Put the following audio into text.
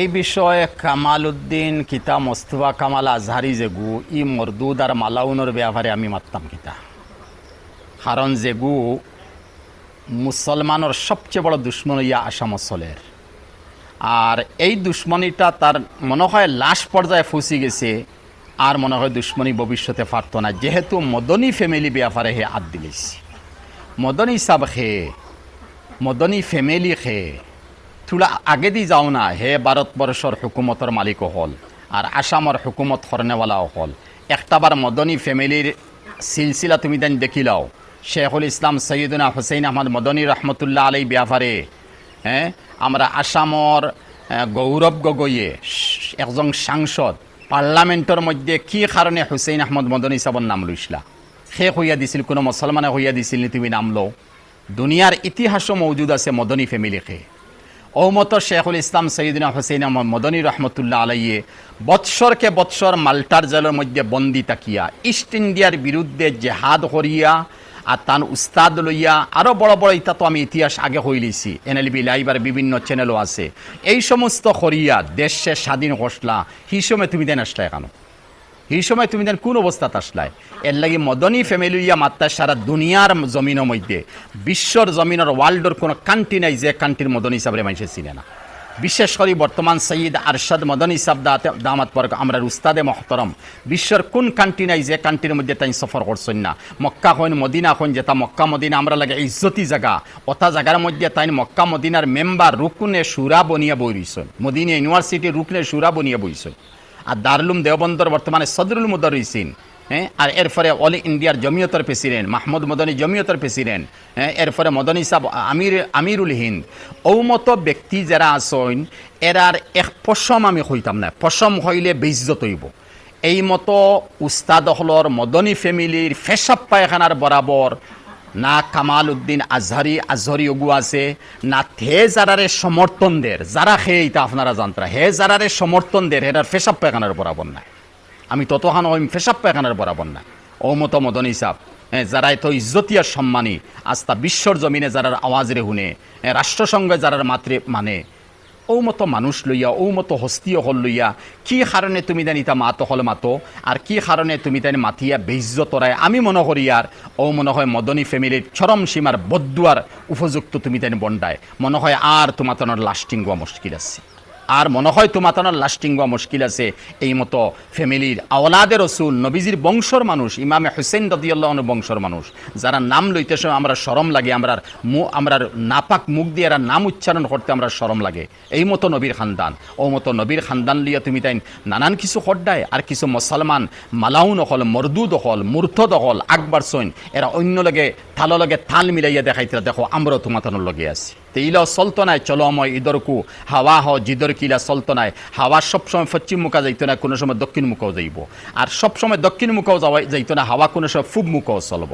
এই বিষয়ে কামাল উদ্দিন কিতা মোস্তফা কামাল আজহারি যেগু ই মরদুদ আর মালাউনের ব্যাপারে আমি মাততাম কিতা, কারণ যেগু মুসলমানের সবচেয়ে বড় দুশ্মন ইয়া আসাম অঞ্চলের। আর এই দুশ্মনীটা তার মনে হয় লাশ পর্যায়ে ফুসি গেছে, আর মনে হয় দুশ্মনী ভবিষ্যতে পারত না, যেহেতু মদনী ফ্যামিলি ব্যাপারে হে আদ দিলেছি। মদনী সাব খে মদনী ফ্যামিলি খে থোড়া আগে দি যাও না, হে ভারতবর্ষর হুকুমতর মালিক হল আর আসামর হুকুমত করনেওয়ালাও হল। একটাবার মদনী ফ্যামিলির সিলসিলা তুমি দেন দেখিলাও। শেখুল ইসলাম সৈয়দনা হুসেইন আহমদ মদনী রহমতুল্লাহ আলাই ব্যাপারে আমরা আসামর গৌরব গগৈয়ে একজন সাংসদ পার্লামেন্টর মধ্যে কি কারণে হুসেইন আহমদ মদনী সাবর নাম লইসলা, সে হইয়া দিছিল, কোনো মুসলমানে হইয়া দিছিল নি তুমি নাম লো? দুনিয়ার ইতিহাসও মৌজুদ আছে মদনী ফ্যামিলিকে। ওমত শেখুল ইসলাম সৈয়দনা হুসেইন আহমদ মদনী রহমতুল্লাহ আলাইয়ে বৎসরকে বৎসর মাল্টার জেলের মধ্যে বন্দি তাকিয়া ইস্ট ইন্ডিয়ার বিরুদ্ধে জেহাদ করিয়া আর তান উস্তাদ লইয়া আরও বড় বড় ইতা তো আমি ইতিহাস আগে হইলিছি, এনএলবি লাইবার বিভিন্ন চ্যানেলও আছে। এই সমস্ত করিয়া দেশে স্বাধীন হসলা, সেই সময় তুমি দেন আসলাই কেন? এই সময় তুমি দেন কোন অবস্থাত আসলাই? এর লাগি মদনী ফ্যামিলি ইয়া মাত্রা সারা দুনিয়ার জমিনের মধ্যে, বিশ্বর জমিনের ওয়ার্ল্ডের কোনো কান্ট্রি নাই যে কান্ট্রির মদনী হিসাবে মানুষের চিনে না। বিশেষ করে বর্তমান সৈয়দ আরশাদ মদনী সাহেব দামাত পর আমরা উস্তাদে মহতরম, বিশ্বের কোন কান্ট্রি নাই যে কান্ট্রির মধ্যে তাই সফর করছেন না। মক্কা হইন মদিনা হইন, যেটা মক্কা মদিনা আমরা লাগে ইজ্জতি জায়গা, অতা জায়গার মধ্যে তাই মক্কা মদিনার মেম্বার রুকনে সুরা বনিয়া বই রইছেন, মদিনা ইউনিভার্সিটি রুকনে সুরা বনিয়া বইছেন। আর দারুলুম দেওবন্দর বর্তমানে সদরুল মুদারিসিন, আর এরপরে অল ইন্ডিয়ার জমিয়তের প্রেসিডেন্ট মাহমুদ মদনী জমিয়তের প্রেসিডেন্ট, এরপরে মদনী সাহেব আমিরুল হিন্দ। ঔমত ব্যক্তি যারা আসেন এরার এক পশম আমি হইতাম না, পশম হইলে বেইজ্জত হইব। এই মতো উস্তাদ হলর মদনী ফ্যামিলির ফেসাব পায়খানার বরাবর না কামাল উদ্দিন আজহারি ওগু আছে, না হে যারারে সমর্থন দের, যারা খেয়ে এটা আপনারা জানতরা হে যারারে সমর্থন দের, এটার ফেসাব পায়খানার বরাবর নাই। আমি ততখান হইম ফেসাব পায়খানার বরাবর না। ঔমত মদনী সাহেব যারা এত ইজ্জতিয়ার সম্মানী, আস্থা বিশ্বর জমিনে যারার আওয়াজরে শুনে, রাষ্ট্রসংঘে যারার মাত্রে মানে, ঔমতো মানুষ লইয়া ঔমতো হস্তীয় হল লইয়া কি কারণে তুমি দেন ইতা মাতো হল মাতো, আর কি কারণে তুমি দেন মাতিয়া বেইজ্জতরায় আমি মনে করি। আর ও মনে হয় মদনী ফ্যামিলির চরম সীমার বদুয়ার উপযুক্ত তুমি দেন বন্ডায় মনে হয় আর তোমার লাস্টিং হওয়া মুশকিল আছে, আর মনে হয় তোমার লাস্টিং হওয়া মুশকিল আছে। এই মতো ফ্যামিলির আওলাদে রসুল নবীজির বংশর মানুষ, ইমামে হুসেইন রাদিয়াল্লাহু বংশর মানুষ, যারা নাম লইতে সময় আমরা শরম লাগে, আমরা নাপাক মুখ দিয়ে এরা নাম উচ্চারণ করতে আমরা শরম লাগে। এই মতো নবীর খানদান, ও মতো নবীর খানদান লিয়া তুমি তাই নানান কিছু হড্ডায়, আর কিছু মুসলমান মালাউন হল, মরদুদ হল, মুরতদ হল, আকবর সৈন, এরা অন্য লগে থাল লগে থাল মিলাইয়া দেখাইতে দেখো আমরাও তোমার লগে আছি। তেইলাও চলতো নাই চলময় ইদরকু হাওয়া হ জিদর কিলা চলতো নাই। হাওয়া সবসময় পশ্চিম মুখা যাইতো না, কোনো সময় দক্ষিণ মুখেও যাইব, আর সবসময় দক্ষিণ মুখেও যাইতো না হাওয়া, কোনো সময় পূব মুখেও চলব।